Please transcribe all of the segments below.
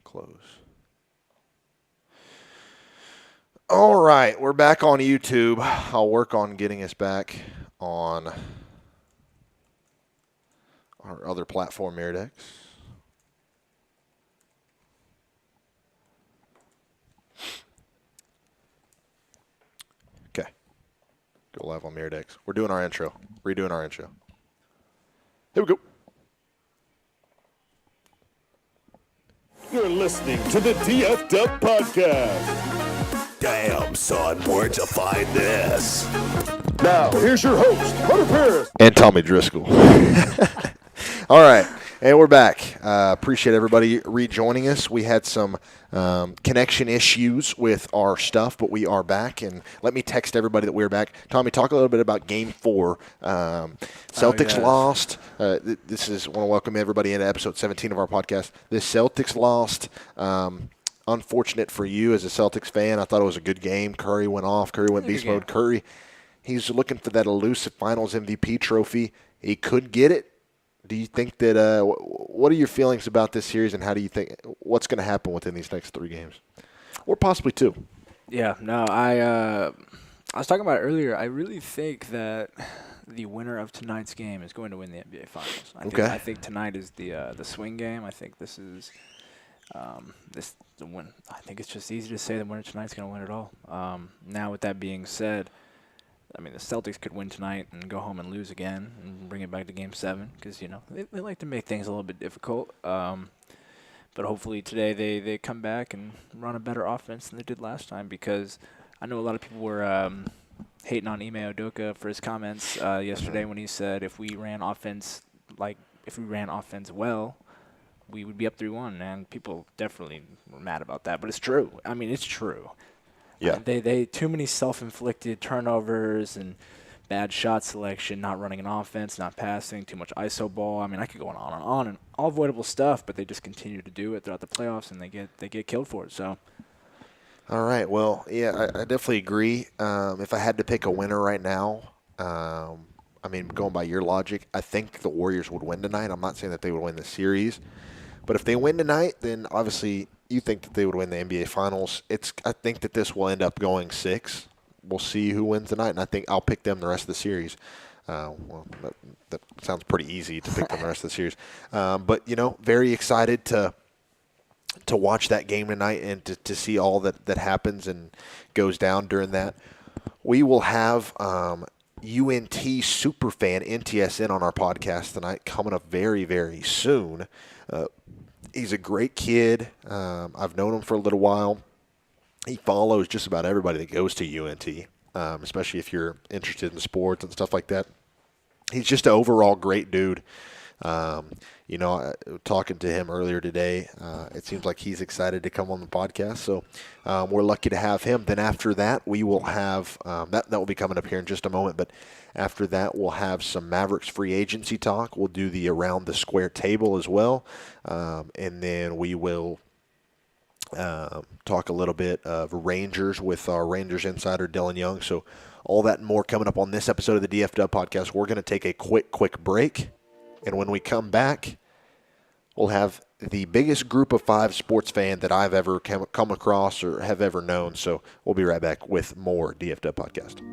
Close. All right, we're back on YouTube. I'll work on getting us back on our other platform, Miradex. Okay. Go live on Miradex. We're doing our intro. Redoing our intro. Here we go. You're listening to the DFW Podcast. Damn, son, where'd you find this? Now, here's your host, Hunter Paris. And Tommy Driscoll. All right, and we're back. Appreciate everybody rejoining us. We had some connection issues with our stuff, but we are back. And let me text everybody that we're back. Tommy, talk a little bit about Game 4. Celtics lost. I want to welcome everybody into episode 17 of our podcast. The Celtics lost. Unfortunate for you as a Celtics fan. I thought it was a good game. Curry went off. Curry went beast mode. Curry, he's looking for that elusive Finals MVP trophy. He could get it. Do you think that what are your feelings about this series, and how do you think what's going to happen within these next 3 games, or possibly 2? Yeah, no, I was talking about it earlier. I really think that the winner of tonight's game is going to win the NBA Finals. I think tonight is the swing game. I think this is the win. I think it's just easy to say the winner tonight's going to win it all. Now, with that being said, I mean, the Celtics could win tonight and go home and lose again and bring it back to Game 7 because, you know, they like to make things a little bit difficult. But hopefully today they come back and run a better offense than they did last time, because I know a lot of people were hating on Ime Udoka for his comments yesterday when he said if we ran offense well, we would be up 3-1, and people definitely were mad about that. But it's true. I mean, it's true. Yeah. They too many self-inflicted turnovers and bad shot selection, not running an offense, not passing, too much ISO ball. I mean, I could go on and all avoidable stuff, but they just continue to do it throughout the playoffs, and they get killed for it. So. All right. Well, yeah, I definitely agree. If I had to pick a winner right now, I mean, going by your logic, I think the Warriors would win tonight. I'm not saying that they would win the series, but if they win tonight, then obviously you think that they would win the NBA Finals. I think that this will end up going 6. We'll see who wins tonight, and I think I'll pick them the rest of the series. Well, that sounds pretty easy to pick them the rest of the series. But, you know, very excited to watch that game tonight and to see all that happens and goes down during that. We will have UNT superfan NTSN on our podcast tonight, coming up very, very soon. He's a great kid. I've known him for a little while. He follows just about everybody that goes to UNT, especially if you're interested in sports and stuff like that. He's just an overall great dude. You know, talking to him earlier today, it seems like he's excited to come on the podcast. So we're lucky to have him. Then after that, we will have that will be coming up here in just a moment. But after that, we'll have some Mavericks free agency talk. We'll do the Around the Square table as well. And then we will talk a little bit of Rangers with our Rangers insider, Dylan Young. So all that and more coming up on this episode of the DFW podcast. We're going to take a quick break. And when we come back, we'll have the biggest group of 5 sports fan that I've ever come across or have ever known. So we'll be right back with more DFW podcast.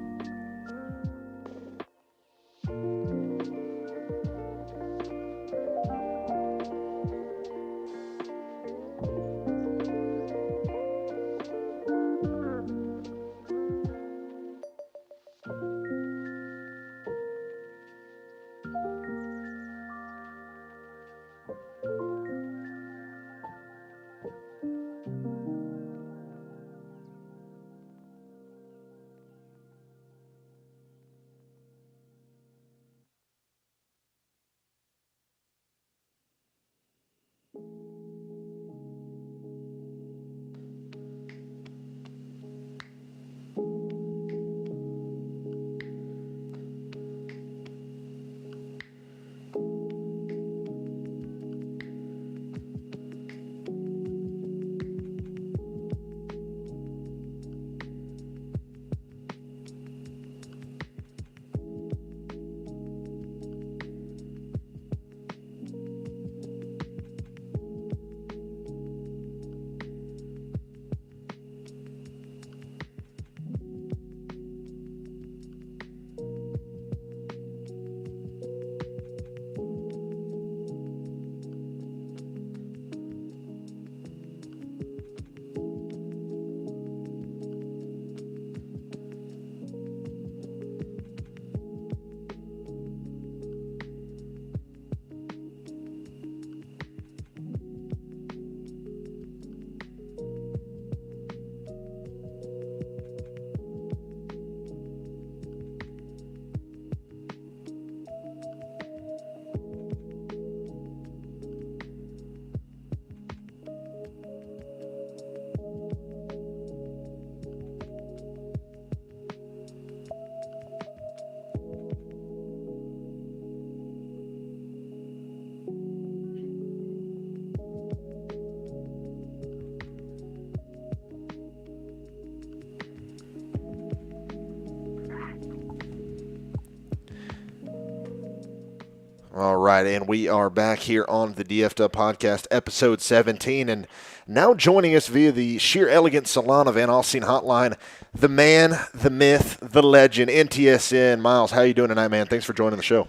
All right, and we are back here on the DFW podcast, episode 17, and now joining us via the sheer elegant salon of Van Alstyne hotline, the man, the myth, the legend, NTSN. Miles, how you doing tonight, man? Thanks for joining the show.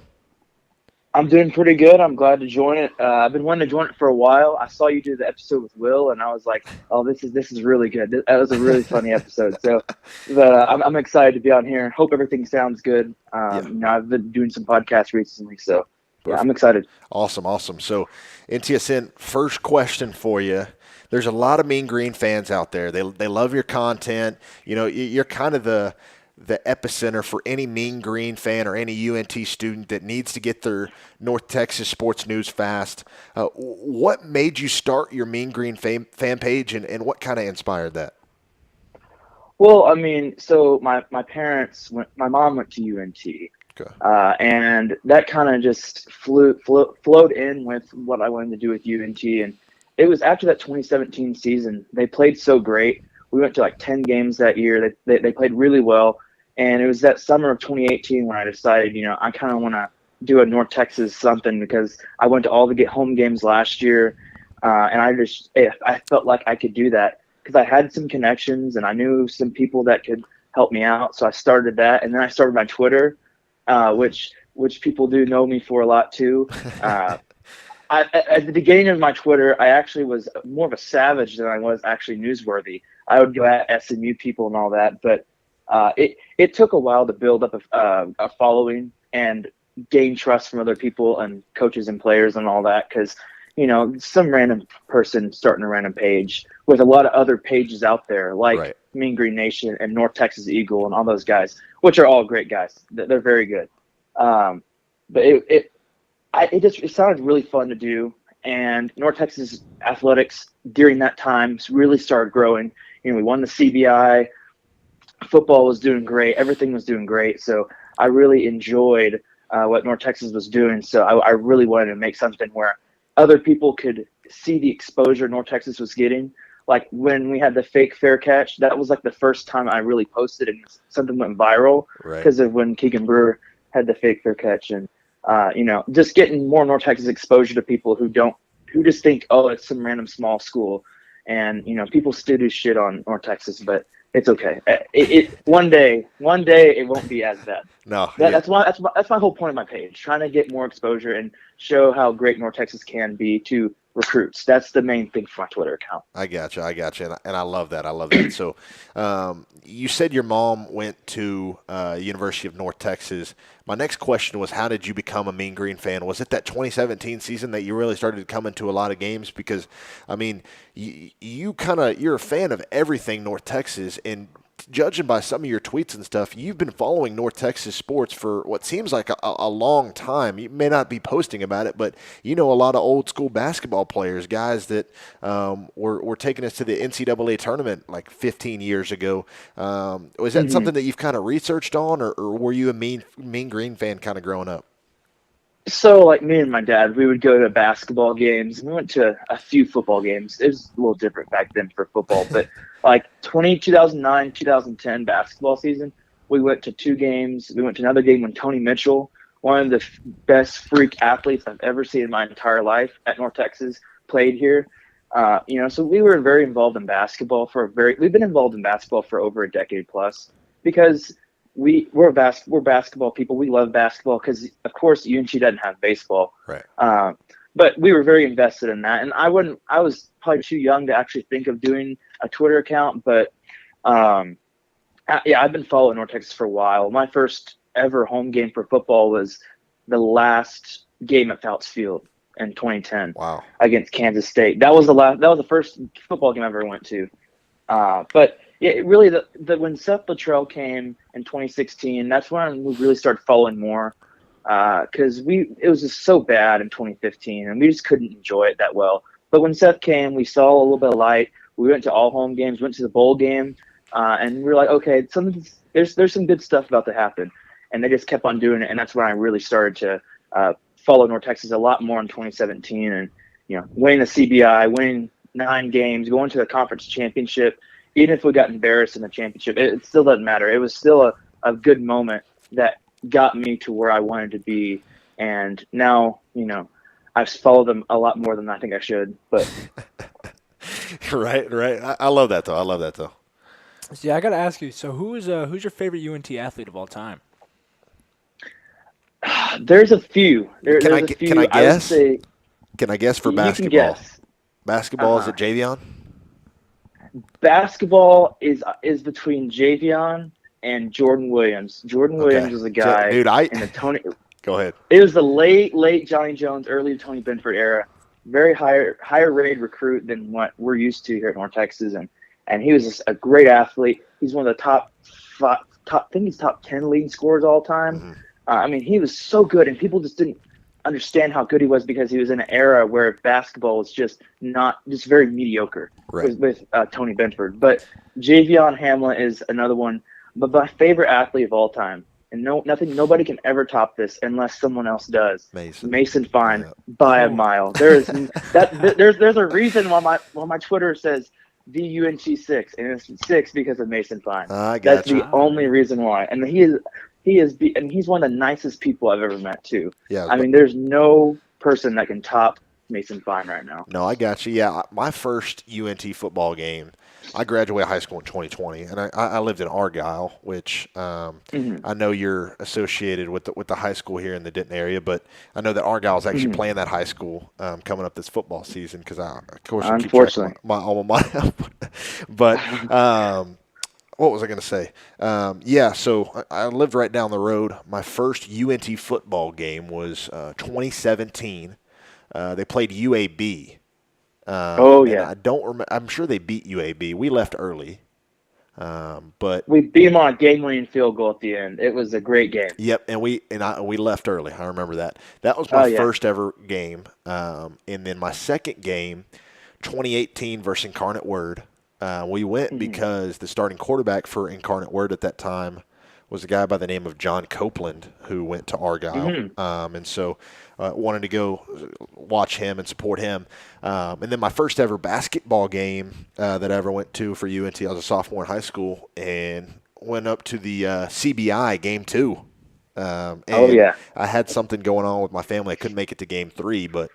I'm doing pretty good. I'm glad to join it. I've been wanting to join it for a while. I saw you do the episode with Will, and I was like, "Oh, this is really good." That was a really funny episode. So, I'm excited to be on here. Hope everything sounds good. I've been doing some podcasts recently, so yeah, I'm excited. Awesome. So, NTSN, first question for you. There's a lot of Mean Green fans out there. They love your content. You know, you're kind of the epicenter for any Mean Green fan or any UNT student that needs to get their North Texas sports news fast. What made you start your Mean Green fan page, and what kind of inspired that? Well, I mean, so my parents my mom went to UNT. Okay. And that kind of just flowed in with what I wanted to do with UNT. And it was after that 2017 season. They played so great. We went to like 10 games that year. They played really well. And it was that summer of 2018 when I decided, I kind of want to do a North Texas something because I went to all the home games last year. And I felt like I could do that because I had some connections and I knew some people that could help me out. So I started that. And then I started my Twitter. Which people do know me for a lot too. At the beginning of my Twitter, I actually was more of a savage than I was actually newsworthy. I would go at SMU people and all that, but it took a while to build up a following and gain trust from other people and coaches and players and all that. Because some random person starting a random page with a lot of other pages out there, like Right. Mean Green Nation and North Texas Eagle and all those guys, which are all great guys. They're very good. But it sounded really fun to do. And North Texas athletics during that time really started growing. We won the CBI. Football was doing great. Everything was doing great. So I really enjoyed what North Texas was doing. So I really wanted to make something where other people could see the exposure North Texas was getting. Like when we had the fake fair catch, that was like the first time I really posted and something went viral because of when Keegan Brewer had the fake fair catch. And, just getting more North Texas exposure to people who just think, oh, it's some random small school. And, people still do shit on North Texas, but it's okay. One day it won't be as bad. No, that's my whole point of my page, trying to get more exposure and show how great North Texas can be to recruits. That's the main thing for my Twitter account. I gotcha, and I love that. So, you said your mom went to University of North Texas. My next question was, how did you become a Mean Green fan? Was it that 2017 season that you really started coming to a lot of games? Because, I mean, you're a fan of everything North Texas, and judging by some of your tweets and stuff, you've been following North Texas sports for what seems like a long time. You may not be posting about it, but you know a lot of old school basketball players, guys that were taking us to the NCAA tournament like 15 years ago. Was that something that you've kind of researched on, or were you a Mean Green fan kind of growing up? So, like me and my dad, we would go to basketball games. We went to a few football games. It was a little different back then for football, but like 2009, 2010 basketball season, we went to 2 games. We went to another game when Tony Mitchell, one of the best freak athletes I've ever seen in my entire life at North Texas, played here. So we were very involved in basketball we've been involved in basketball for over a decade plus because we're basketball people. We love basketball because, of course, UNT doesn't have baseball. Right. But we were very invested in that. And I was probably too young to actually think of doing a Twitter account. But, I've been following North Texas for a while. My first ever home game for football was the last game at Fouts Field in 2010. Wow. Against Kansas State. That was the first football game I ever went to. But really, when Seth Luttrell came in 2016, that's when we really started following more because it was just so bad in 2015, and we just couldn't enjoy it that well. But when Seth came, we saw a little bit of light. We went to all home games, went to the bowl game, and we were like, okay, there's some good stuff about to happen. And they just kept on doing it, and that's when I really started to follow North Texas a lot more in 2017, and winning the CBI, winning 9 games, going to the conference championship. Even if we got embarrassed in the championship, it still doesn't matter. It was still a good moment that got me to where I wanted to be And now, I've followed them a lot more than I think I should. But Right, right. I love that though. I love that though. See, I gotta ask you. So, who's your favorite UNT athlete of all time? there's a few. Can There's I a can I few. I would guess? say Can I guess for you can basketball? guess. Basketball is Uh-huh. it Javion? Basketball is between Javion and Jordan Williams. Jordan Okay, Williams was a guy dude. in the Tony. Go ahead. It was the late Johnny Jones, early Tony Benford era. Very higher rated recruit than what we're used to here at North Texas, and he was just a great athlete. He's one of the top five, I think he's top 10 leading scorers all time. Mm-hmm. I mean, he was so good, and people just didn't understand how good he was because he was in an era where basketball was just very mediocre Right. with Tony Benford. But Javion Hamlin is another one. But my favorite athlete of all time, and nobody can ever top this unless someone else does. Mason Fine Yeah. by a mile. There's a reason why my Twitter says VUNT6, and it's 6 because of Mason Fine. I That's got you. the only reason why. And and he's one of the nicest people I've ever met too. Yeah. I mean, there's no person that can top Mason Fine right now. No, I got you. Yeah, my first UNT football game, I graduated high school in 2020, and I lived in Argyle, which I know you're associated with the high school here in the Denton area, but I know that Argyle is actually playing that high school coming up this football season because of course, I keep track of my alma mater. But what was I going to say? Yeah, so I lived right down the road. My first UNT football game was 2017. They played UAB. I don't remember. I'm sure they beat UAB. We left early, but we beat them on a game-winning field goal at the end. It was a great game. Yep, and we left early. I remember that. That was my first ever game. And then my second game, 2018 versus Incarnate Word. We went because the starting quarterback for Incarnate Word at that time was a guy by the name of John Copeland who went to Argyle. And so wanted to go watch him and support him. And then my first ever basketball game that I ever went to for UNT, I was a sophomore in high school and went up to the CBI game 2. I had something going on with my family. I couldn't make it to game 3, but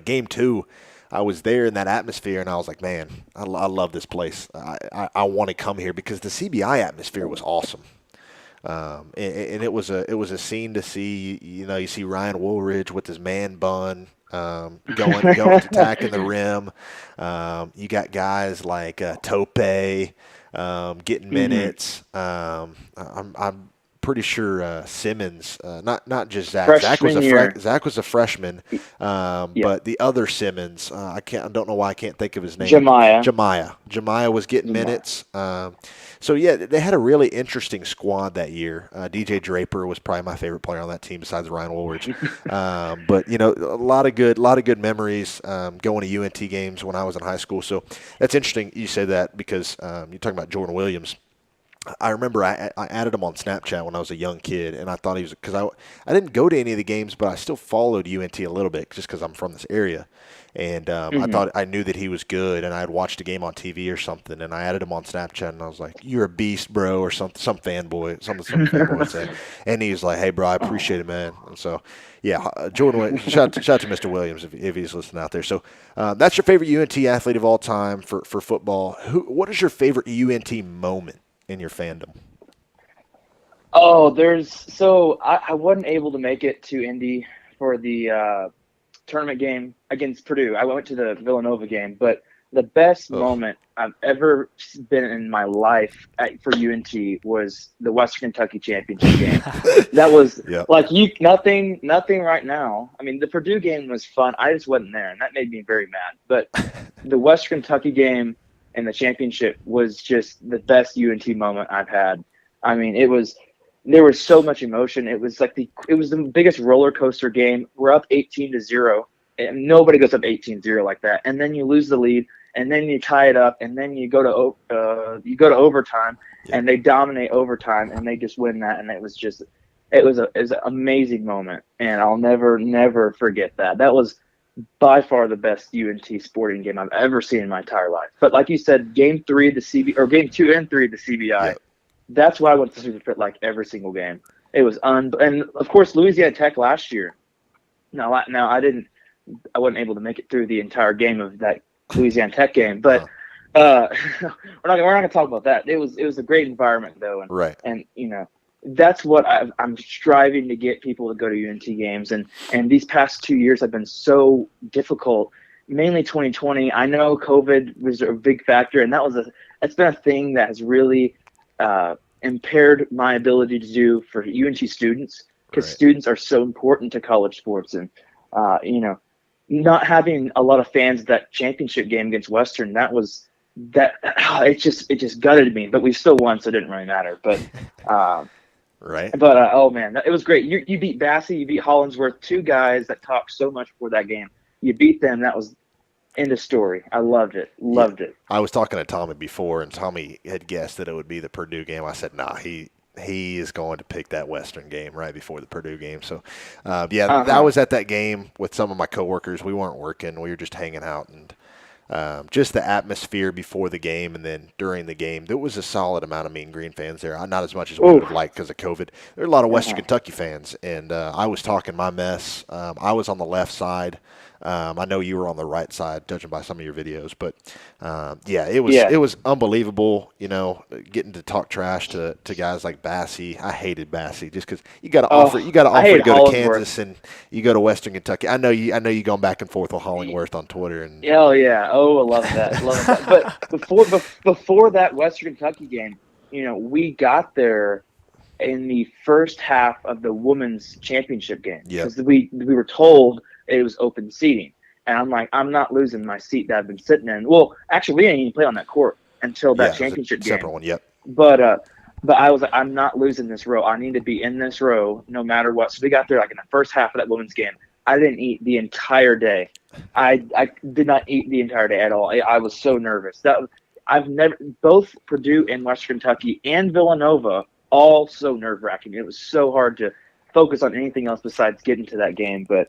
game 2, I was there in that atmosphere, and I was like, man, I love this place. I want to come here because the CBI atmosphere was awesome. And it was a scene to see. You see Ryan Woolridge with his man bun, going attacking the rim. You got guys like Tope getting minutes. I'm pretty sure Simmons, not just Zach. Zach was a freshman, but the other Simmons, I don't know why I can't think of his name. Jemiah was getting minutes. So yeah, they had a really interesting squad that year. DJ Draper was probably my favorite player on that team besides Ryan Woolridge. But a lot of good memories going to UNT games when I was in high school. So that's interesting you say that because you're talking about Jordan Williams. I remember I added him on Snapchat when I was a young kid, and I thought he was because I didn't go to any of the games, but I still followed UNT a little bit just because I'm from this area, and I thought I knew that he was good, and I had watched a game on TV or something, and I added him on Snapchat, and I was like, "You're a beast, bro," or some fanboy, some fanboy said, and he was like, "Hey, bro, I appreciate it, man." And so, yeah, Jordan, shout to Mr. Williams if he's listening out there. So that's your favorite UNT athlete of all time for football. What is your favorite UNT moment in your fandom? Oh, I wasn't able to make it to Indy for the tournament game against Purdue. I went to the Villanova game, but the best moment I've ever been in my life for UNT was the Western Kentucky championship game. That was nothing right now. I mean, the Purdue game was fun. I just wasn't there, and that made me very mad. But the Western Kentucky game and the championship was just the best UNT moment I've had. I mean, there was so much emotion. It was the biggest roller coaster game. We're up 18-0, and nobody goes up 18-0 like that. And then you lose the lead, and then you tie it up, and then you go to overtime, and they dominate overtime, and they just win that. And it was an amazing moment, and I'll never forget that. That was by far the best UNT sporting game I've ever seen in my entire life. But like you said, game 2 and 3 of the CBI. That's why I went to Super Fit like every single game. It was and of course Louisiana Tech last year. Now I wasn't able to make it through the entire game of that Louisiana Tech game, but we're not gonna talk about that. It was a great environment though, Right. and that's what I'm striving to get people to go to UNT games, and these past 2 years have been so difficult. Mainly 2020. I know COVID was a big factor, and that's been a thing that has really impaired my ability to do for UNT students, because Right. students are so important to college sports, and not having a lot of fans at that championship game against Western, it just gutted me. But we still won, so it didn't really matter. But Right. oh man, it was great. You beat Bassey, you beat Hollingsworth, two guys that talked so much before that game. You beat them. That was end of story. I loved it. Loved it. I was talking to Tommy before, and Tommy had guessed that it would be the Purdue game. I said, nah, he is going to pick that Western game right before the Purdue game. So, I was at that game with some of my coworkers. We weren't working. We were just hanging out, and just the atmosphere before the game and then during the game. There was a solid amount of Mean Green fans there. Not as much as we would have liked because of COVID. There were a lot of Western Kentucky fans, and I was talking my mess. I was on the left side. I know you were on the right side, judging by some of your videos, but it was unbelievable. Getting to talk trash to guys like Bassey. I hated Bassey just because you got to offer to go to Kansas and you go to Western Kentucky. I know you going back and forth with Hollingworth on Twitter and Oh yeah, I love that, But before that Western Kentucky game, we got there in the first half of the women's championship game because we were told it was open seating, and I'm like, I'm not losing my seat that I've been sitting in. Well, actually, we didn't even play on that court until that championship game. Separate one, yep. But I was like, I'm not losing this row. I need to be in this row no matter what. So we got there like in the first half of that women's game. I didn't eat the entire day. I did not eat the entire day at all. I was so nervous. Both Purdue and Western Kentucky and Villanova all so nerve-wracking. It was so hard to focus on anything else besides getting to that game. But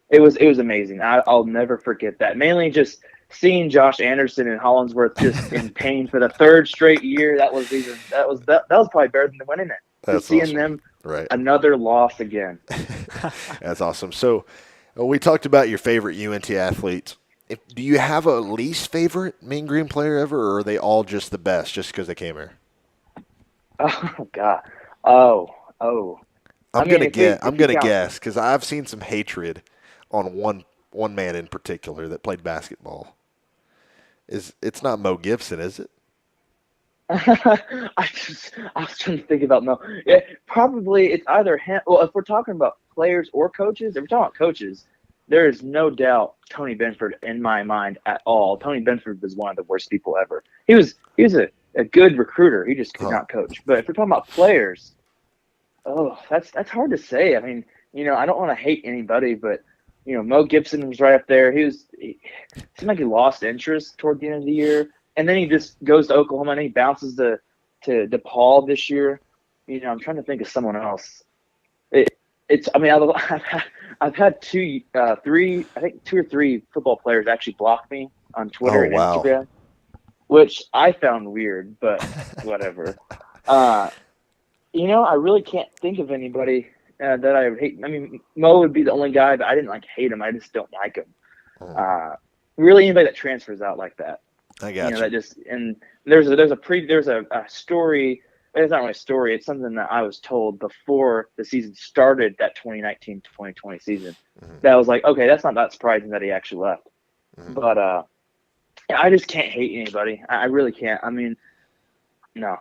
it was amazing. I'll never forget that. Mainly just seeing Josh Anderson and Hollingsworth just in pain for the third straight year. That was probably better than winning it. That's seeing awesome. them Right. another loss again. That's awesome. So we talked about your favorite UNT athletes. Do you have a least favorite Mean Green player ever, or are they all just the best just because they came here? Oh God. Oh. I'm gonna guess because I've seen some hatred on one man in particular that played basketball. It's not Mo Gibson, is it? I was trying to think about Mo. Yeah, probably it's either him. Well, if we're talking about players or coaches, if we're talking about coaches, there is no doubt Tony Benford in my mind at all. Tony Benford was one of the worst people ever. He was a good recruiter. He just could not coach. But if we're talking about players, that's hard to say. I mean, I don't want to hate anybody, but Mo Gibson was right up there. He seemed like he lost interest toward the end of the year. And then he just goes to Oklahoma and he bounces to DePaul this year. I'm trying to think of someone else. I've had two or three football players actually block me on Twitter and Instagram, which I found weird, but whatever. I really can't think of anybody that I would hate. I mean, Mo would be the only guy, but I didn't hate him. I just don't like him. Really, anybody that transfers out like that. I got you. That just and there's a story. It's not really a story. It's something that I was told before the season started, that 2019-2020 season. Mm-hmm. That was like, okay, that's not that surprising that he actually left. Mm-hmm. But I just can't hate anybody. I really can't. I mean, no,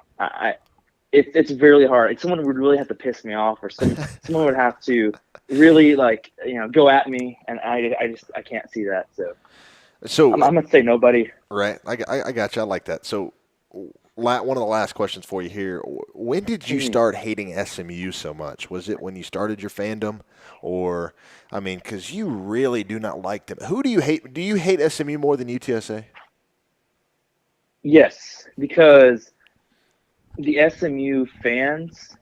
it's really hard. Someone would really have to piss me off, or someone would have to really go at me, and I can't see that. So I'm gonna say nobody. Right. I got you. I like that. So one of the last questions for you here. When did you start hating SMU so much? Was it when you started your fandom, or because you really do not like them? Who do you hate? Do you hate SMU more than UTSA? Yes, because the SMU fans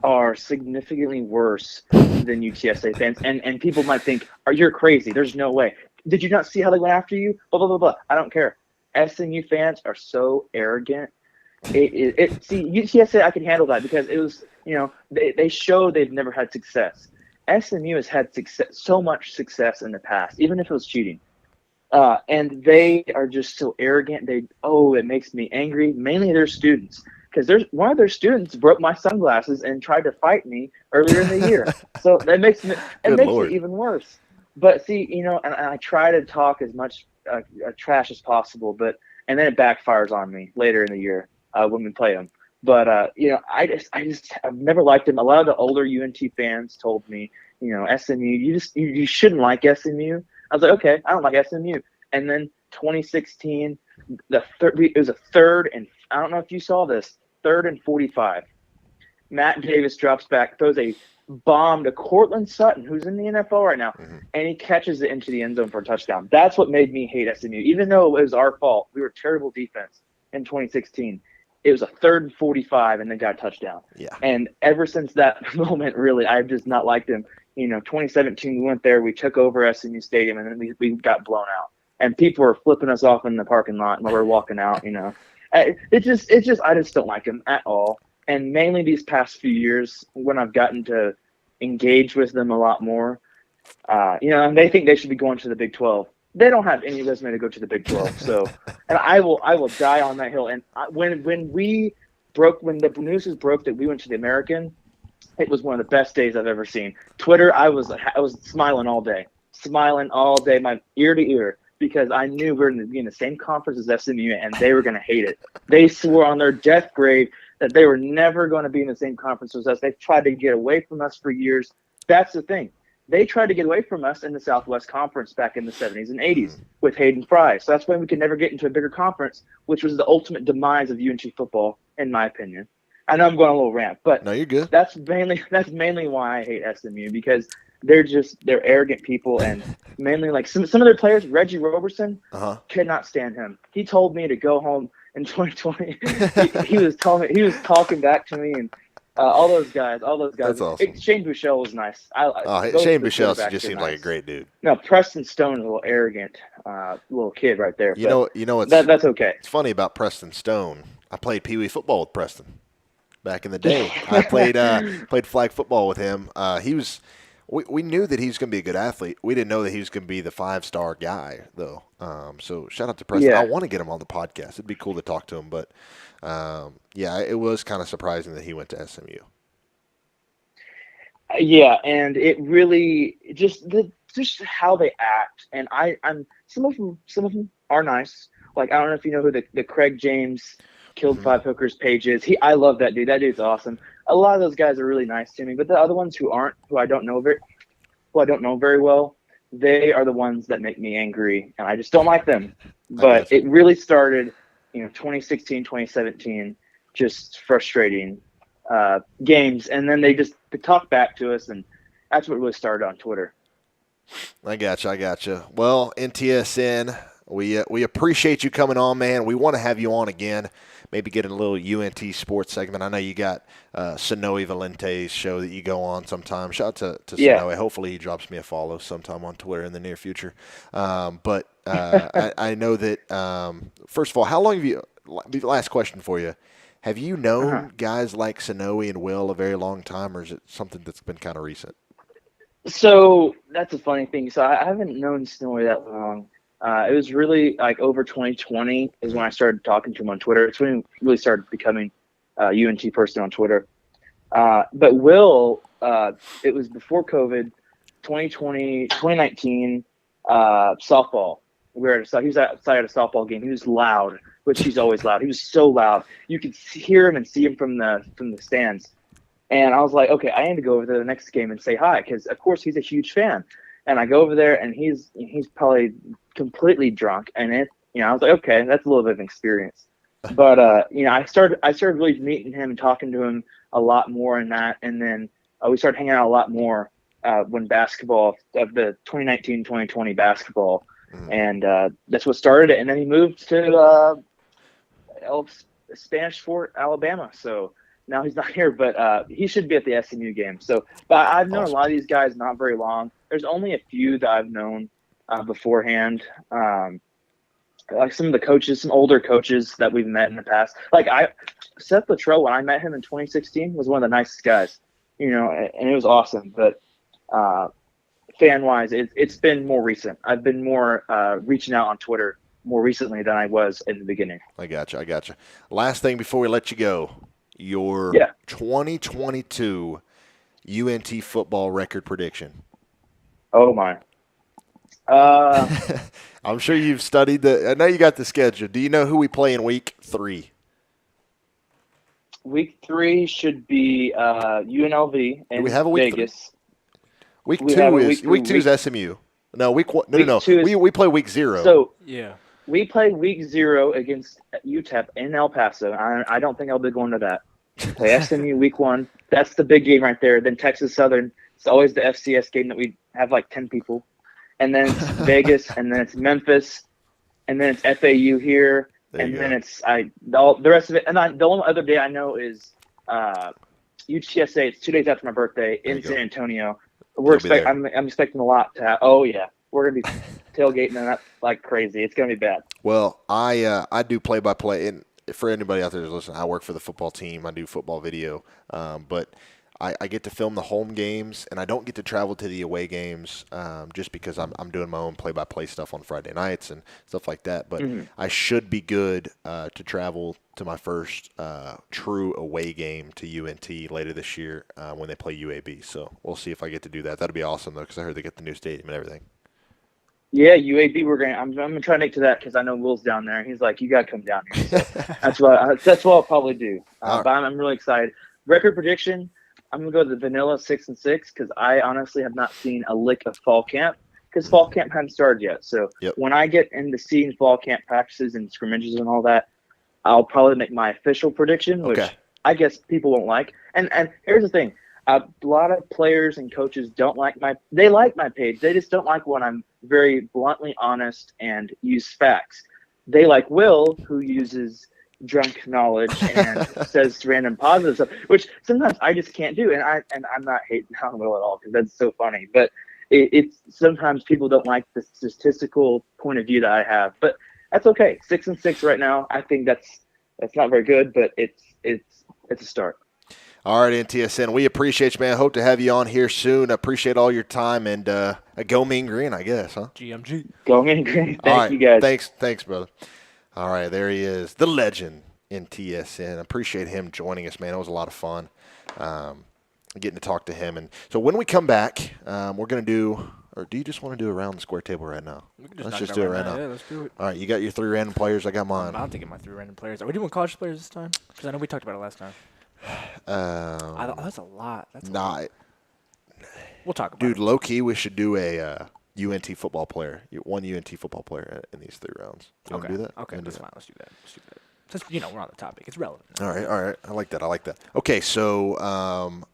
are significantly worse than UTSA fans, and people might think, "You're crazy. There's no way. Did you not see how they went after you? Blah, blah, blah, blah." I don't care. SMU fans are so arrogant. See, UTSA, I can handle that because it was, they show they've never had success. SMU has had so much success in the past, even if it was cheating. And they are just so arrogant. It makes me angry. Mainly their students, because one of their students broke my sunglasses and tried to fight me earlier in the year. So that makes it Good makes Lord. it even worse. But see, and I try to talk as much trash as possible, and then it backfires on me later in the year when we play them. But I've never liked them. A lot of the older UNT fans told me, SMU, you shouldn't like SMU. I was like, okay, I don't like SMU. And then 2016, it was a third, and I don't know if you saw this, 3rd and 45. Matt Davis drops back, throws a bomb to Cortland Sutton, who's in the NFL right now, and he catches it into the end zone for a touchdown. That's what made me hate SMU. Even though it was our fault, we were terrible defense in 2016. It was a 3rd and 45, and they got a touchdown. Yeah. And ever since that moment, really, I've just not liked him. 2017, we went there, we took over SMU Stadium, and then we got blown out. And people were flipping us off in the parking lot while we were walking out. I just don't like him at all. And mainly these past few years, when I've gotten to engage with them a lot more, and they think they should be going to the Big 12. They don't have any resume to go to the Big 12. So, and I will die on that hill. And when the news broke that we went to the American, it was one of the best days I've ever seen. Twitter, I was smiling all day, my ear to ear, because I knew we were going to be in the same conference as SMU, and they were going to hate it. They swore on their death grave that they were never going to be in the same conference as us. They've tried to get away from us for years. That's the thing. They tried to get away from us in the Southwest Conference back in the 70s and 80s with Hayden Fry. So that's why we could never get into a bigger conference, which was the ultimate demise of UNT football, in my opinion. I know I'm going a little rant, but No, you're good. That's mainly why I hate SMU, because they're arrogant people, and mainly like some of their players, Reggie Roberson, could not stand him. He told me to go home in 2020. he was talking back to me, and all those guys. That's awesome. Shane Buechele was nice. Shane Buechele just seems like a great dude. No, Preston Stone is a little arrogant little kid right there. You know that's okay. It's funny about Preston Stone. I played Pee Wee football with Preston back in the day. I played flag football with him. We knew that he was going to be a good athlete. We didn't know that he was going to be the 5-star guy, though. So shout out to Preston. Yeah. I want to get him on the podcast. It'd be cool to talk to him. But, it was kind of surprising that he went to SMU. Yeah, and it really just how they act. And I'm some of them are nice. Like, I don't know if you know who the Craig James Killed 5 Hookers page is. I love that dude. That dude's awesome. A lot of those guys are really nice to me, but the other ones who I don't know very well, they are the ones that make me angry, and I just don't like them. But it really started, 2016, 2017, just frustrating games, and then they talk back to us, and that's what really started on Twitter. I gotcha. Well, NTSN, we appreciate you coming on, man. We want to have you on again. Maybe get a little UNT sports segment. I know you got Sonoe Valente's show that you go on sometime. Shout out to Sonoe. Hopefully he drops me a follow sometime on Twitter in the near future. But I know that, first of all, how long have you – last question for you. Have you known guys like Sonoe and Will a very long time, or is it something that's been kind of recent? So that's a funny thing. So I haven't known Sonoe that long. It was really like over 2020 is when I started talking to him on Twitter. It's when he really started becoming a UNT person on Twitter. But Will, it was before COVID, 2019 softball. He was outside at a softball game. He was loud, which he's always loud. He was so loud. You could hear him and see him from the stands. And I was like, okay, I need to go over to the next game and say hi, because of course he's a huge fan. And I go over there, and he's probably completely drunk. And I was like, okay, that's a little bit of an experience. But I started really meeting him and talking to him a lot more in that. And then we started hanging out a lot more when basketball of the 2019-2020 basketball, and that's what started it. And then he moved to Spanish Fort, Alabama. So now he's not here, but he should be at the SMU game. So, but I've known a lot of these guys not very long. There's only a few that I've known beforehand. like some of the coaches, some older coaches that we've met in the past. Like Seth Luttrell, when I met him in 2016, was one of the nicest guys, and it was awesome. But fan wise, it's been more recent. I've been more reaching out on Twitter more recently than I was in the beginning. I got you. Last thing before we let you go, your 2022 UNT football record prediction. Oh my. I'm sure you've studied I know you got the schedule. Do you know who we play in week 3? Week 3 should be UNLV in we have a week Vegas. Week 2 is SMU. No, week 1. No. We play week 0. So yeah, we play week 0 against UTEP in El Paso. I don't think I'll be going to that. Play SMU week 1. That's the big game right there. Then Texas Southern. It's always the FCS game that we have like 10 people. And then it's Vegas, and then it's Memphis, and then it's FAU here, then it's the rest of it. And the only other day I know is UTSA. It's 2 days after my birthday in San Antonio. I'm expecting a lot to happen. Oh yeah, we're gonna be tailgating and that like crazy. It's gonna be bad. Well, I do play-by-play, and for anybody out there who's listening, I work for the football team. I do football video, but I get to film the home games, and I don't get to travel to the away games just because I'm doing my own play-by-play stuff on Friday nights and stuff like that. But I should be good to travel to my first true away game to UNT later this year when they play UAB. So we'll see if I get to do that. That'd be awesome, though, because I heard they get the new stadium and everything. Yeah, UAB. I'm gonna try to make to that because I know Will's down there. He's like, you gotta come down here. So that's what I'll probably do. But I'm really excited. Record prediction. I'm going to go to the vanilla 6-6 because I honestly have not seen a lick of fall camp because fall camp hadn't started yet. So when I get into seeing fall camp practices and scrimmages and all that, I'll probably make my official prediction, which I guess people won't like. And here's the thing. A lot of players and coaches they like my page. They just don't like when I'm very bluntly honest and use facts. They like Will, who uses drunk knowledge and says random positive stuff, which sometimes I just can't do. And I'm not hating on Will at all because that's so funny. But it's sometimes people don't like the statistical point of view that I have. But that's okay. 6-6 right now. I think that's not very good, but it's a start. All right, NTSN, we appreciate you, man. Hope to have you on here soon. Appreciate all your time and go Mean Green, I guess, huh? GMG. Go Mean Green. Thank you guys. Thanks, brother. All right, there he is, the legend NTSN. Appreciate him joining us, man. It was a lot of fun getting to talk to him. And so when we come back, we're going to do – or do you just want to do around the square table right now? Let's just do it right now. Yeah, let's do it. All right, you got your 3 random players. I got mine. I'm thinking my 3 random players. Are we doing college players this time? Because I know we talked about it last time. That's a lot. We'll talk about it. Dude, low-key, we should do a UNT football player. One UNT football player in these 3 rounds. You want to do that? Okay, that's fine. Let's do that. Since, we're on the topic. It's relevant. All right. I like that. Okay, so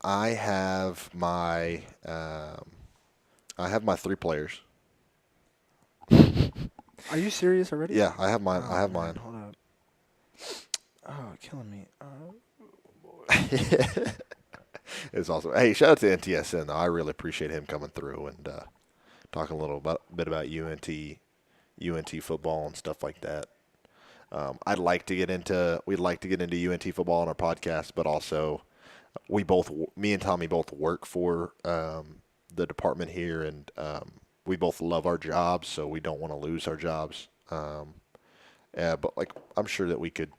I have my 3 players. Are you serious already? Yeah, I have mine. Hold up. Oh, killing me. It's awesome. Hey, shout out to NTSN, though. I really appreciate him coming through and talking a little bit about UNT football and stuff like that. We'd like to get into UNT football on our podcast, but also me and Tommy both work for the department here, and we both love our jobs, so we don't want to lose our jobs. But like, I'm sure that we could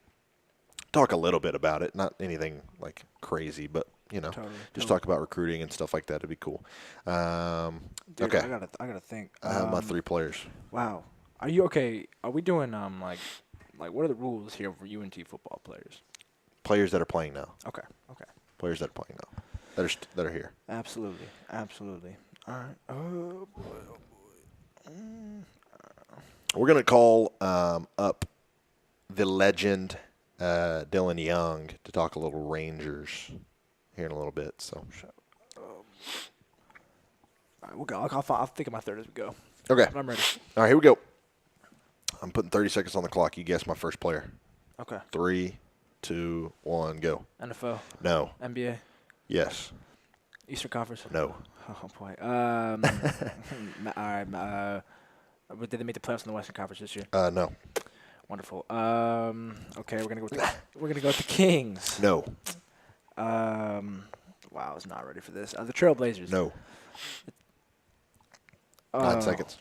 talk a little bit about it, not anything like crazy, but just talk about recruiting and stuff like that. It'd be cool. Dude, okay, I gotta think. I have my 3 players. Wow. Are you okay? Are we doing like what are the rules here for UNT football players? Players that are playing now. Okay. Players that are playing now. That are here. Absolutely. All right. Oh boy. We're gonna call up the legend Dylan Young to talk a little Rangers here in a little bit. So. All right, we'll go. I'll think of my 3rd as we go. Okay. I'm ready. All right, here we go. I'm putting 30 seconds on the clock. You guess my first player. Okay. 3, 2, 1, go. NFL. No. NBA. Yes. Eastern Conference. No. Oh boy. All right. But did they make the playoffs in the Western Conference this year? No. Wonderful. Okay, we're gonna go with the Kings. No. Wow, I was not ready for this. The Trailblazers. No. 9 seconds.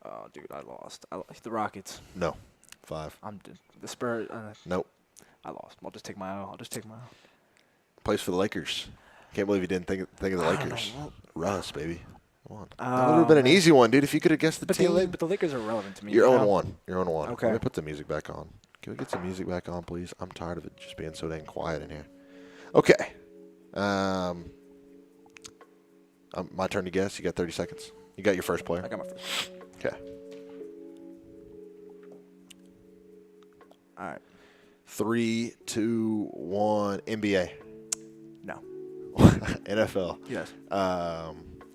Oh, dude, I lost. I lost. The Rockets. No. 5. The Spurs. Nope. I lost. I'll just take my L. Plays for the Lakers. Can't believe you didn't think of the Lakers. Russ, baby. Come on. That would have been an easy one, dude, if you could have guessed the team. But the Lakers are relevant to me. You're 0-1. You're 0-1. Okay. Let me put the music back on. Can we get some music back on, please? I'm tired of it just being so dang quiet in here. Okay. My turn to guess. You got 30 seconds. You got your first player? I got my first. Okay. All right. 3, 2, 1. NBA. No. NFL. Yes.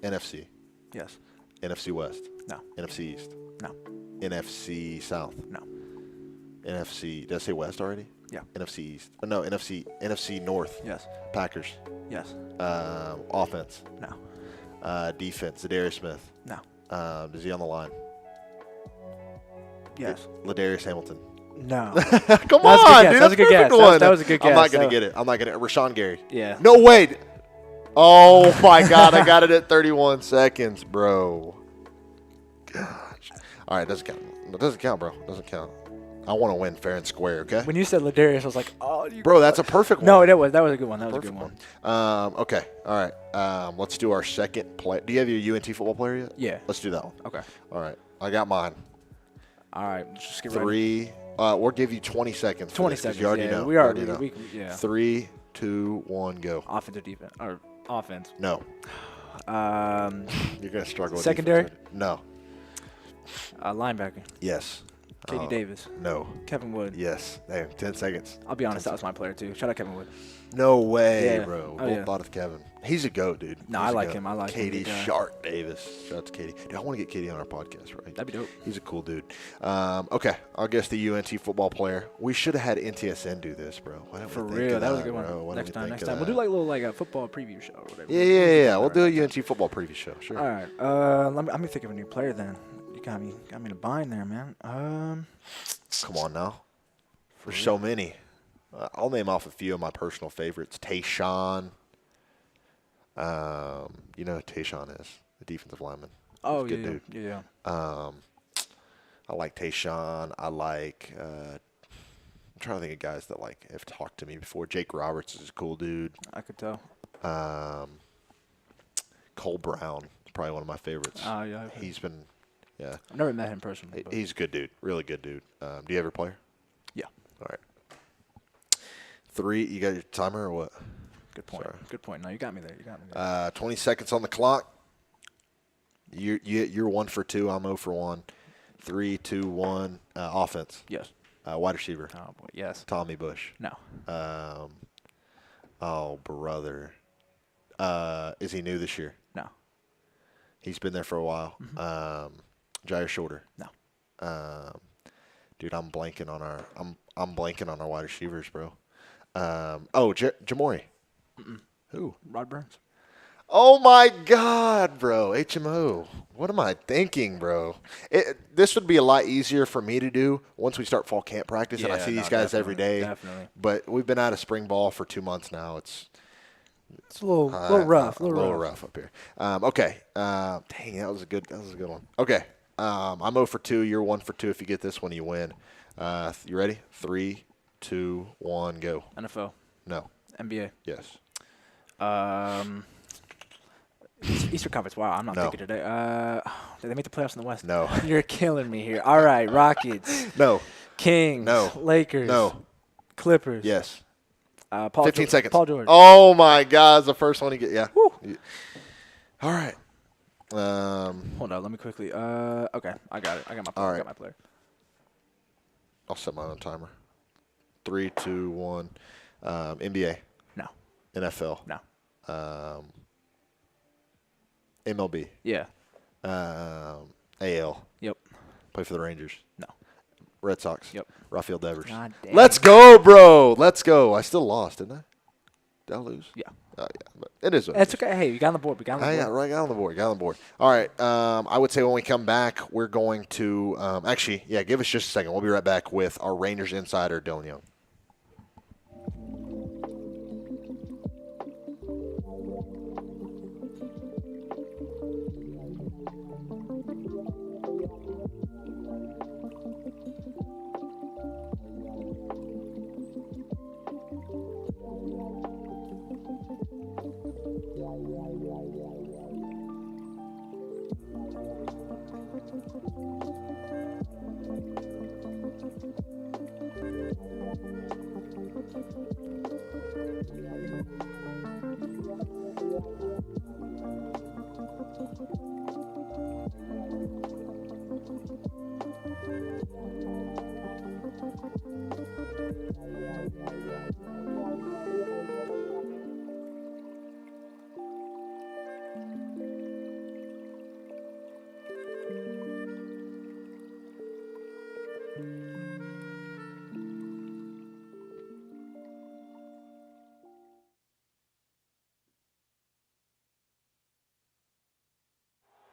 NFC. Yes. NFC West. No. NFC East. No. NFC South. No. NFC. Did I say West already? Yeah. NFC East. Oh, no, NFC North. Yes. Packers. Yes. Offense. No. Defense. Zadarius Smith. No. Is he on the line? Yes. Ladarius Hamilton. No. Come That was a on, good guess. dude. That was a good guess. That was a good I'm not guess. gonna get it. Rashawn Gary. Yeah. No, wait. Oh my God, I got it at 31 seconds, bro. Gosh. All right, doesn't count. It doesn't count, bro. Doesn't count. I want to win fair and square, okay? When you said Ladarius, I was like, oh, bro, that's a perfect one. No, that was a good one. That was a good one. Okay. All right. Let's do our second play. Do you have your UNT football player yet? Yeah. Let's do that one. Okay. All right. I got mine. All right. Let's just get ready. 3. We'll give you 20 seconds. For 20 this, 'cause seconds. You already yeah, know. We You are. already know. Yeah. 3, 2, 1, go. Offense or defense? Or offense. No. You're gonna struggle. With Secondary? defense. No. Linebacker. Yes. Katie Davis. No. Kevin Wood. Yes. Damn. 10 seconds. I'll be honest, that was my player too. Shout out Kevin Wood. No way, Yeah. bro. Oh, yeah. Thought of Kevin. He's a goat, dude. No, He's I a like goat. him. I like him. Katie Good guy. Sharp Davis. Shout out to Katie. Dude, I want to get Katie on our podcast, right? That'd be dope. He's a cool dude. Okay, I'll guess the UNT football player. We should have had NTSN do this, bro. Why didn't For we think real, of that was a that, good one. bro? Why Next didn't we time. think of We'll do that? like a little a football preview show or whatever. Yeah. We'll do a UNT football preview show. Sure. All right. Let me think of a new player then. You got me in a bind there, man. Come on now. There's so many. I'll name off a few of my personal favorites. Tayshawn. You know who Tayshawn is, the defensive lineman. Oh, He's a good yeah, dude. yeah. I like Tayshawn. I like. I'm trying to think of guys that have talked to me before. Jake Roberts is a cool dude. I could tell. Cole Brown is probably one of my favorites. Oh, yeah. He's been, yeah. I've never met him personally. But. He's a good dude. Really good dude. Do you have a player? Yeah. All right. 3. You got your timer or what? Good point. Sorry. Good point. No, you got me there. 20 seconds on the clock. You're 1 for 2. I'm 0 for 1. 3, 2, 1. Offense. Yes. Wide receiver. Oh boy. Yes. Tommy Bush. No. Oh, brother. Is he new this year? No. He's been there for a while. Jair Shorter. No. Dude, I'm blanking on our wide receivers, bro. Jamori. Who? Rod Burns. Oh my God, bro. HMO. What am I thinking, bro? This would be a lot easier for me to do once we start fall camp practice, and I see these guys every day. Definitely. But we've been out of spring ball for 2 months now. It's a little rough. A little rough up here. Okay. Dang, that was a good one. Okay. I'm 0 for 2. You're 1 for 2. If you get this one, you win. You ready? 3, 2, 1, go. NFL. No. NBA. Yes. Eastern Conference. Wow, I'm not thinking today. Did they make the playoffs in the West? No. You're killing me here. All right, Rockets. No. Kings. No. Lakers. No. Clippers. Yes. 15 seconds. Paul George. Oh my God, it's the first one you get. Yeah. All right. Hold on, let me quickly. Okay, I got it. I got my player. All right. I got my player. I'll set my own timer. 3, 2, 1. NBA. No. NFL. No. MLB. Yeah. AL. Yep. Play for the Rangers. No. Red Sox. Yep. Rafael Devers. God damn. Let's go, bro. Let's go. I still lost, didn't I? Did I lose? Yeah. Yeah, but it is what it It's is. okay. Hey, you got on the board. We got on the board. Yeah, right. Got on the board. Got on the board. All right. I would say when we come back, we're going to give us just a second. We'll be right back with our Rangers insider, Dylan Young.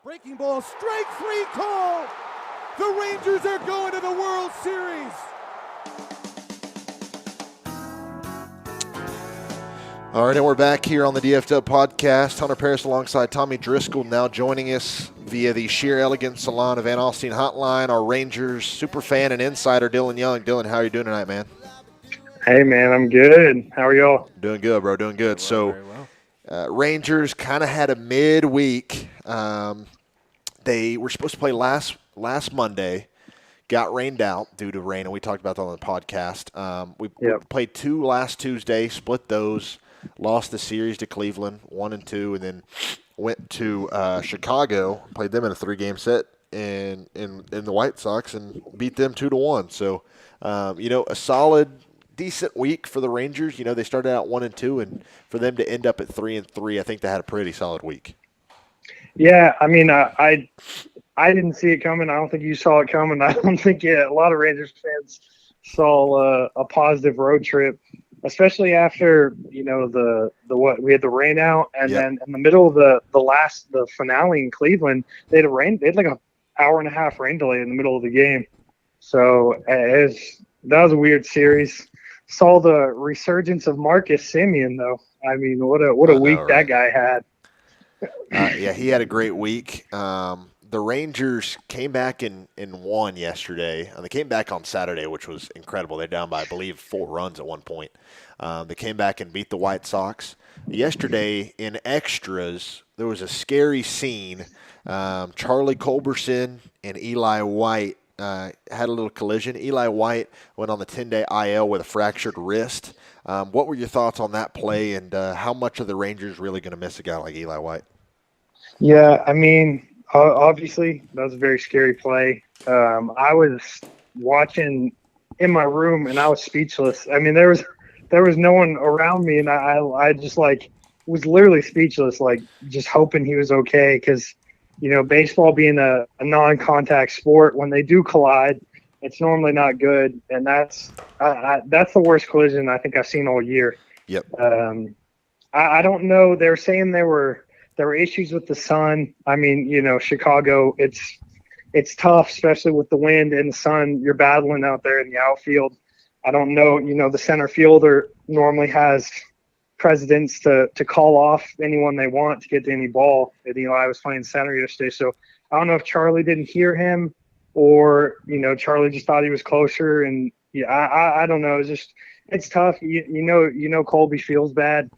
Breaking ball, strike three call. The Rangers are going to the World Series. All right, and we're back here on the DFW podcast. Hunter Paris alongside Tommy Driscoll now joining us via the Sheer Elegance Salon of Van Alstyne hotline. Our Rangers superfan and insider, Dylan Young. Dylan, how are you doing tonight, man? Hey, man, I'm good. How are y'all? Doing good, bro. Doing good. Very well. Rangers kind of had a midweek. They were supposed to play last Monday. Got rained out due to rain, and we talked about that on the podcast. We played 2 last Tuesday, split those, lost the series to Cleveland 1-2, and then went to Chicago, played them in a 3-game set in the White Sox, and beat them 2-1. So, a solid, decent week for the Rangers. They started out 1-2, and for them to end up at 3-3, I think they had a pretty solid week. Yeah, I mean, I didn't see it coming. I don't think you saw it coming. I don't think a lot of Rangers fans saw a positive road trip, especially after the what we had the rain out, and then in the middle of the finale in Cleveland, they had like an hour and a half rain delay in the middle of the game. So that was a weird series. Saw the resurgence of Marcus Semien though. I mean, what a week that guy had. Yeah, he had a great week. The Rangers came back and won yesterday. They came back on Saturday, which was incredible. They're down by, I believe, 4 runs at one point. They came back and beat the White Sox. Yesterday, in extras, there was a scary scene. Charlie Culberson and Eli White had a little collision. Eli White went on the 10-day IL with a fractured wrist. What were your thoughts on that play, and how much are the Rangers really going to miss a guy like Eli White? Yeah, I mean, obviously that was a very scary play. I was watching in my room and I was speechless. I mean, there was no one around me, and I just was literally speechless, just hoping he was okay, because baseball being a non-contact sport, when they do collide, it's normally not good, and that's the worst collision I think I've seen all year. Yep. I don't know. They were saying there were issues with the sun. I mean, Chicago, it's tough, especially with the wind and the sun. You're battling out there in the outfield. I don't know. The center fielder normally has precedence to call off anyone they want to get to any ball. And, I was playing center yesterday, so I don't know if Charlie didn't hear him, or Charlie just thought he was closer. And I don't know. It's tough. Colby feels bad,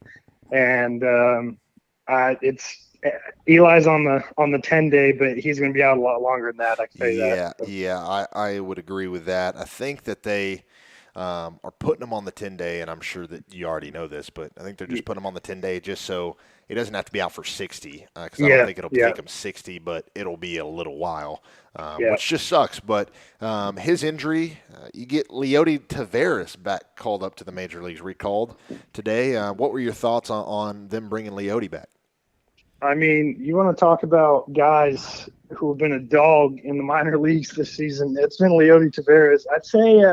and it's Eli's on the 10-day, but he's going to be out a lot longer than that. I can tell you that. Yeah, I would agree with that. I think that they are putting him on the 10-day, and I'm sure that you already know this, but I think they're just putting him on the 10-day just so he doesn't have to be out for 60, because I don't think it'll take him 60, but it'll be a little while, which just sucks. But his injury, you get Leody Taveras back called up to the major leagues, recalled today. What were your thoughts on them bringing Leody back? I mean, you want to talk about guys who have been a dog in the minor leagues this season. It's been Leody Taveras. I'd say,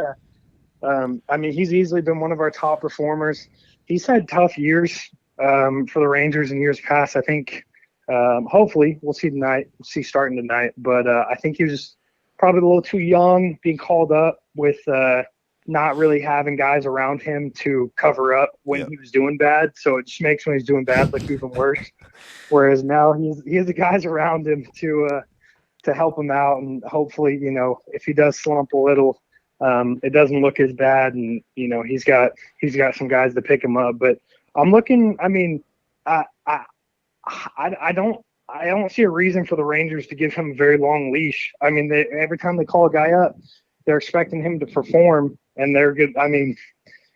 I mean, he's easily been one of our top performers. he's had tough years for the Rangers in years past. I think hopefully we'll see starting tonight. But I think he was probably a little too young, being called up with not really having guys around him to cover up when he was doing bad. So it just makes when he's doing bad look even worse. Whereas now he has the guys around him to help him out, and hopefully, if he does slump a little, it doesn't look as bad, and he's got some guys to pick him up. But I'm looking. I mean, I don't see a reason for the Rangers to give him a very long leash. I mean, every time they call a guy up, they're expecting him to perform, and they're good. I mean,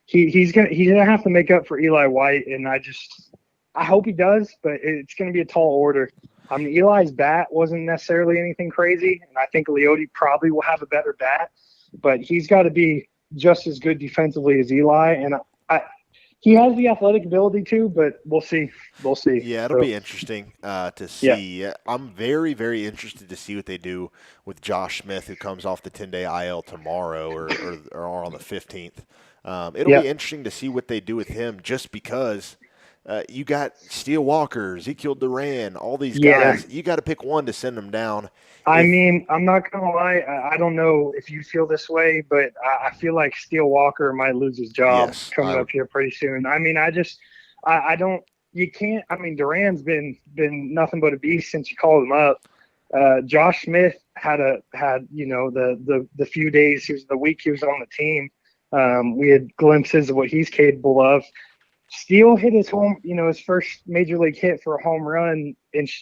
he's gonna have to make up for Eli White, and I hope he does, but it's gonna be a tall order. I mean, Eli's bat wasn't necessarily anything crazy, and I think Leote probably will have a better bat, but he's got to be just as good defensively as Eli, and he has the athletic ability too, but we'll see. We'll see. Yeah, it'll be interesting to see. Yeah. I'm very, very interested to see what they do with Josh Smith, who comes off the 10-day IL tomorrow or on the 15th. It'll be interesting to see what they do with him, just because you got Steele Walker, Ezekiel Duran, all these guys. You got to pick one to send them down. I mean, I'm not going to lie. I don't know if you feel this way, but I feel like Steele Walker might lose his job coming up here pretty soon. I mean, I don't – you can't – I mean, Duran's been nothing but a beast since you called him up. Josh Smith had the few days, the week he was on the team. We had glimpses of what he's capable of. Steele hit his his first major league hit for a home run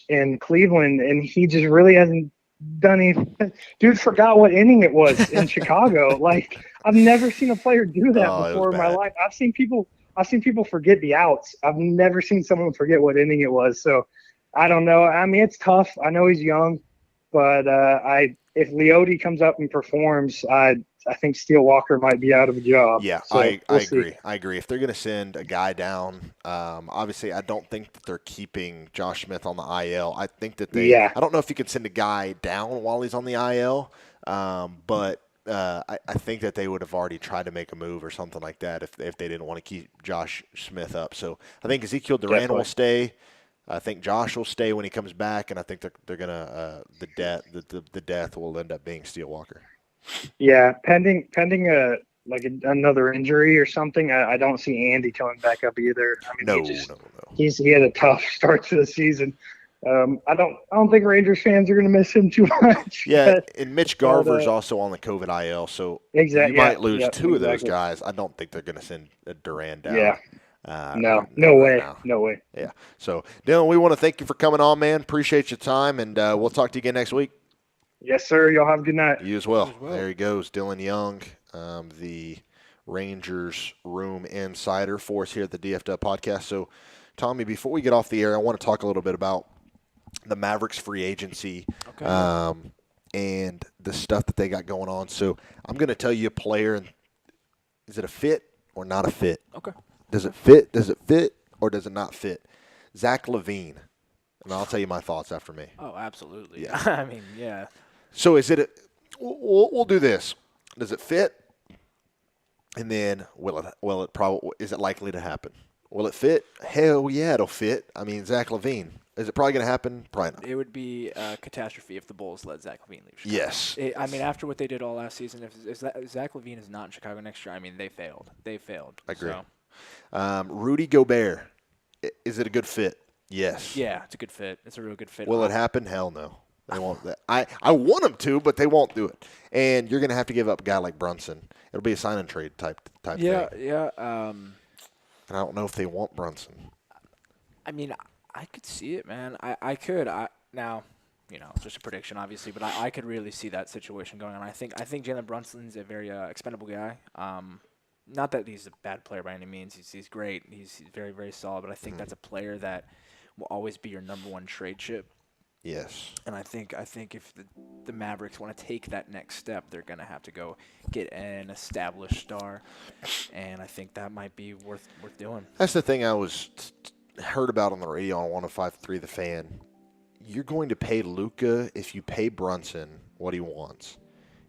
in Cleveland, and he just really hasn't done anything. Dude forgot what inning it was in Chicago. Like, I've never seen a player do that before in my life. I've seen people forget the outs. I've never seen someone forget what inning it was. So I don't know. I mean, it's tough. I know he's young, but if Leote comes up and performs, I think Steele Walker might be out of a job. Yeah, so I agree. I agree. If they're going to send a guy down, obviously I don't think that they're keeping Josh Smith on the IL. I think that I don't know if you can send a guy down while he's on the IL, but I think that they would have already tried to make a move or something like that if they didn't want to keep Josh Smith up. So I think Ezekiel Duran will stay. I think Josh will stay when he comes back, and I think they're going to the death will end up being Steele Walker. Yeah, pending another injury or something. I don't see Andy coming back up either. I mean, no. He had a tough start to the season. I don't think Rangers fans are going to miss him too much. Yeah, and Mitch Garver's also on the COVID IL, so you might lose two of those guys. I don't think they're going to send Duran down. Yeah. No way. Yeah. So, Dylan, we want to thank you for coming on, man. Appreciate your time, and we'll talk to you again next week. Yes, sir. Y'all have a good night. You as well. There he goes, Dylan Young, the Rangers Room Insider for us here at the DFW Podcast. So, Tommy, before we get off the air, I want to talk a little bit about the Mavericks free agency and the stuff that they got going on. So, I'm going to tell you a player, and is it a fit or not a fit? Okay. Does it fit? Does it fit or does it not fit? Zach LaVine. And I'll tell you my thoughts after me. Oh, absolutely. Yeah. I mean, yeah. So is it we'll do this. Does it fit? And then will it probably, is it likely to happen? Will it fit? Hell yeah, it'll fit. I mean, Zach LaVine. Is it probably going to happen? Probably not. It would be a catastrophe if the Bulls let Zach LaVine leave Chicago. Yes. I mean, after what they did all last season, if Zach LaVine is not in Chicago next year, I mean, they failed. They failed. I agree. So. Rudy Gobert. Is it a good fit? Yes. Yeah, it's a good fit. It's a real good fit. Will it happen? Hell no. They won't. I want them to, but they won't do it. And you're going to have to give up a guy like Brunson. It'll be a sign and trade type thing. Yeah. And I don't know if they want Brunson. I mean, I could see it, man. I could. Now, it's just a prediction, obviously, but I could really see that situation going on. I think Jalen Brunson's a very expendable guy. Not that he's a bad player by any means. He's great. He's very, very solid. But I think that's a player that will always be your number one trade chip. Yes. And I think if the Mavericks want to take that next step, they're going to have to go get an established star. And I think that might be worth doing. That's the thing I heard about on the radio on 105.3 The Fan. You're going to pay Luka if you pay Brunson what he wants.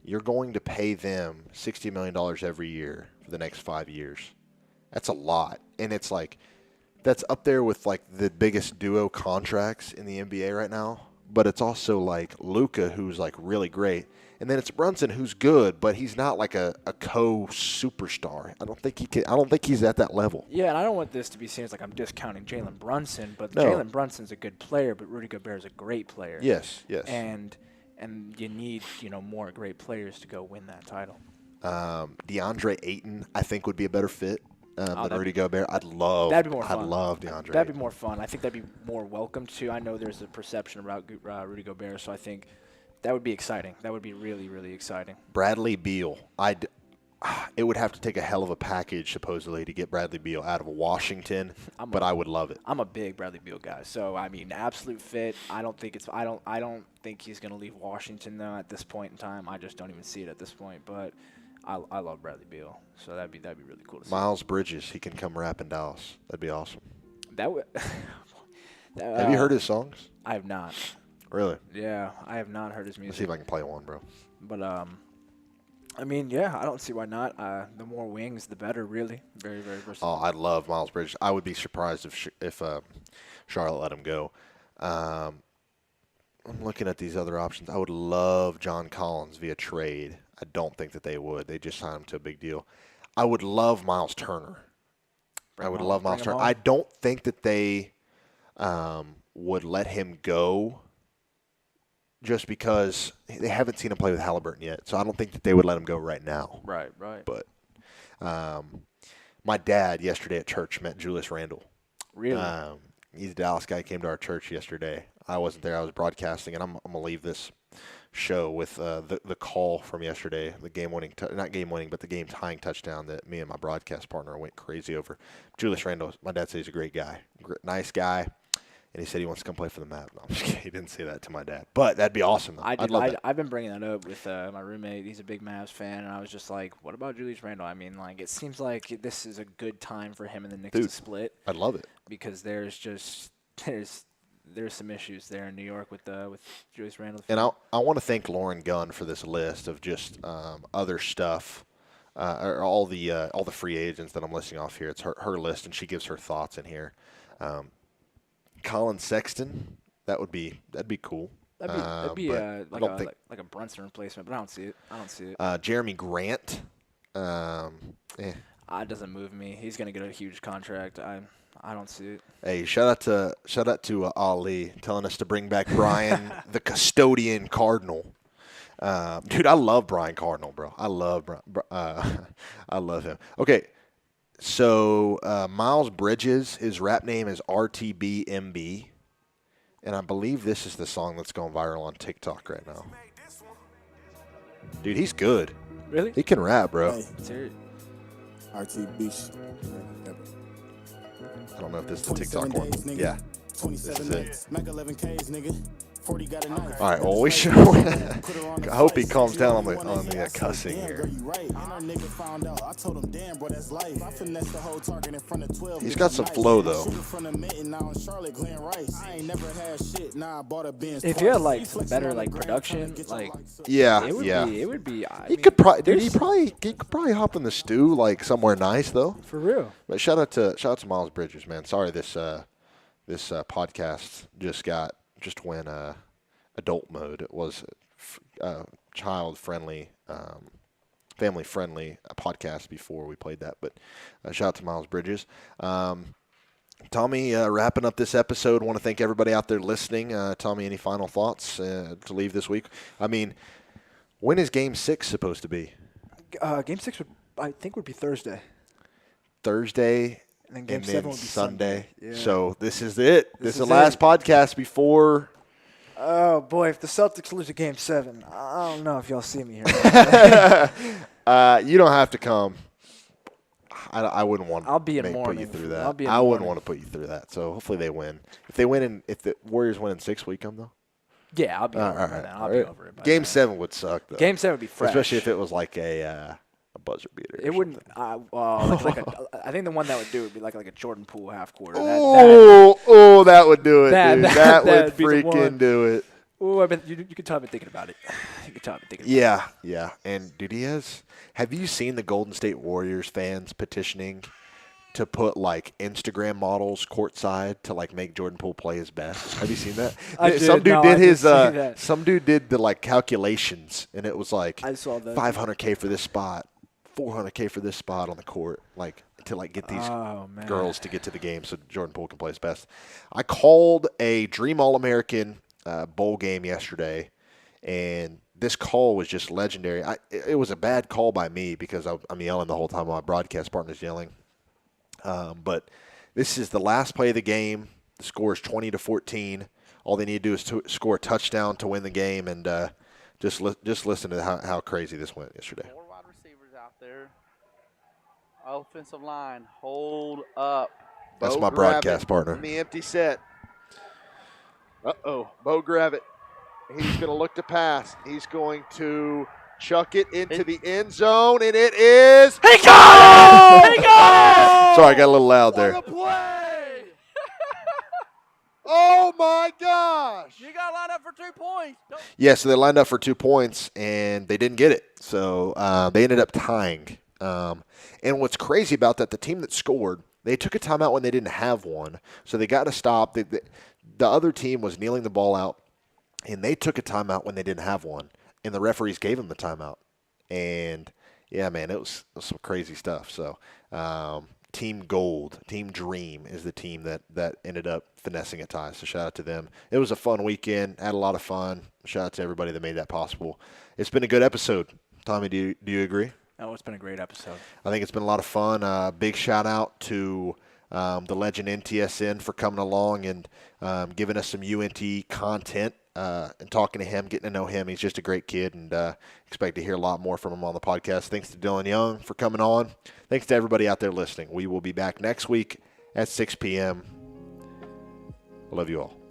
You're going to pay them $60 million every year for the next 5 years. That's a lot. And it's like, that's up there with like the biggest duo contracts in the NBA right now. But it's also like Luka, who's like really great. And then it's Brunson, who's good, but he's not like a co-superstar. I don't think he can. I don't think he's at that level. Yeah, and I don't want this to be seen as like I'm discounting Jalen Brunson, but No. Jalen Brunson's a good player, but Rudy Gobert is a great player. Yes. And you need more great players to go win that title. DeAndre Ayton, I think, would be a better fit than Rudy Gobert. That'd be more fun. I'd love DeAndre. That'd be more fun. I think that'd be more welcome too. I know there's a perception about Rudy Gobert, so I think that would be exciting. That would be really, really exciting. Bradley Beal. It would have to take a hell of a package, supposedly, to get Bradley Beal out of Washington, but I would love it. I'm a big Bradley Beal guy, so I mean, absolute fit. I don't think he's going to leave Washington though at this point in time. I just don't even see it at this point. But I love Bradley Beal, so that'd be really cool to see. Miles Bridges, he can come rap in Dallas. That'd be awesome. That would. Have you heard his songs? I have not. Really? Yeah, I have not heard his music. Let's see if I can play one, bro. But I mean, yeah, I don't see why not. The more wings, the better, really. Very, very versatile. Oh, I love Miles Bridges. I would be surprised if Charlotte let him go. I'm looking at these other options. I would love John Collins via trade. I don't think that they would. They just signed him to a big deal. I would love Miles Turner. Love Miles Turner. I don't think that they would let him go just because they haven't seen him play with Halliburton yet. So I don't think that they would let him go right now. Right. But my dad yesterday at church met Julius Randle. Really? He's a Dallas guy. Came to our church yesterday. I wasn't there. I was broadcasting, and I'm going to leave this show with the call from yesterday, the game-winning, not game-winning, but the game-tying touchdown that me and my broadcast partner went crazy over. Julius Randle, my dad said he's a great guy, nice guy, and he said he wants to come play for the Mavs. No, I'm just kidding. He didn't say that to my dad, but that'd be awesome. I'd love that. I've been bringing that up with my roommate. He's a big Mavs fan, and I was just like, what about Julius Randle? I mean, like, it seems like this is a good time for him and the Knicks to split. I'd love it. Because there's some issues there in New York with Julius Randle. And I want to thank Lauren Gunn for this list of just other stuff, or all the free agents that I'm listing off here. It's her list, and she gives her thoughts in here. Colin Sexton, that'd be cool. That'd be like a Brunson replacement, but I don't see it. Jeremy Grant, It doesn't move me. He's gonna get a huge contract. I don't see it. Hey, shout out to Ali telling us to bring back Brian, the custodian Cardinal. Dude, I love Brian Cardinal, bro. I love him. Okay, so Miles Bridges, his rap name is RTBMB, and I believe this is the song that's going viral on TikTok right now. Dude, he's good. Really? He can rap, bro. Hey. RTB. I don't know if this is the TikTok one. Yeah. This is it. All right, well, we should. I hope he calms down on the cussing here. He's got some flow, though. If you had like some better like production, like it would be. He could probably hop in the stew like somewhere nice though. For real. But shout out to Miles Bridges, man. Sorry this podcast just went adult mode. It was child friendly, family friendly podcast before we played that. But shout out to Miles Bridges. Tommy, wrapping up this episode, want to thank everybody out there listening. Tommy, any final thoughts to leave this week? I mean, when is Game 6 supposed to be? Game 6 would be Thursday. Thursday. And then Game 7 would be Sunday. Yeah. So this is it. This is the last podcast before. Oh, boy, if the Celtics lose to Game 7, I don't know if y'all see me here. You don't have to come. I wouldn't want I'll be to in put you through that. I wouldn't want to put you through that. So hopefully they win. If the Warriors win in 6, will you come, though? Yeah, I'll be over it by then. I'll be over it by Game then. 7 would suck, though. Game 7 would be fresh. Especially if it was like a buzzer beater. It wouldn't. I think the one that would do would be like a Jordan Poole half quarter. That would do it, dude. That would freaking do it. Oh, I bet you could tell I've been thinking about it. You could tell I've been thinking about it. Yeah. And dude, have you seen the Golden State Warriors fans petitioning to put like Instagram models courtside to like make Jordan Poole play his best. Have you seen that? Some dude did the like calculations, and it was like I saw that. $500K for this spot, $400K for this spot on the court, like to like get these girls to get to the game so Jordan Poole can play his best. I called a Dream All-American bowl game yesterday, and this call was just legendary. It was a bad call by me because I'm yelling the whole time while my broadcast partner's yelling. But this is the last play of the game. The score is 20-14. All they need to do is to score a touchdown to win the game, and just listen to how crazy this went yesterday. 4 wide receivers out there. Offensive line, hold up. That's Bo my broadcast partner. In the empty set. Uh-oh. Bo Gravitt. He's going to look to pass. He's going to chuck it into the end zone, and it is. He got it! He got it! Sorry, I got a little loud there. What a play! Oh, my gosh. You got lined up for 2 points. Yeah, so they lined up for 2 points, and they didn't get it. So they ended up tying. And what's crazy about that, the team that scored, they took a timeout when they didn't have one. So they got to stop. The other team was kneeling the ball out, and they took a timeout when they didn't have one. And the referees gave them the timeout. And, yeah, man, it was some crazy stuff. So Team Gold, Team Dream is the team that ended up finessing a tie. So shout out to them. It was a fun weekend. Had a lot of fun. Shout out to everybody that made that possible. It's been a good episode. Tommy, do you agree? Oh, it's been a great episode. I think it's been a lot of fun. Big shout out to the legend NTSN for coming along and giving us some UNT content and talking to him, getting to know him. He's just a great kid, and expect to hear a lot more from him on the podcast. Thanks to Dylan Young for coming on. Thanks to everybody out there listening. We will be back next week at 6 p.m. I love you all.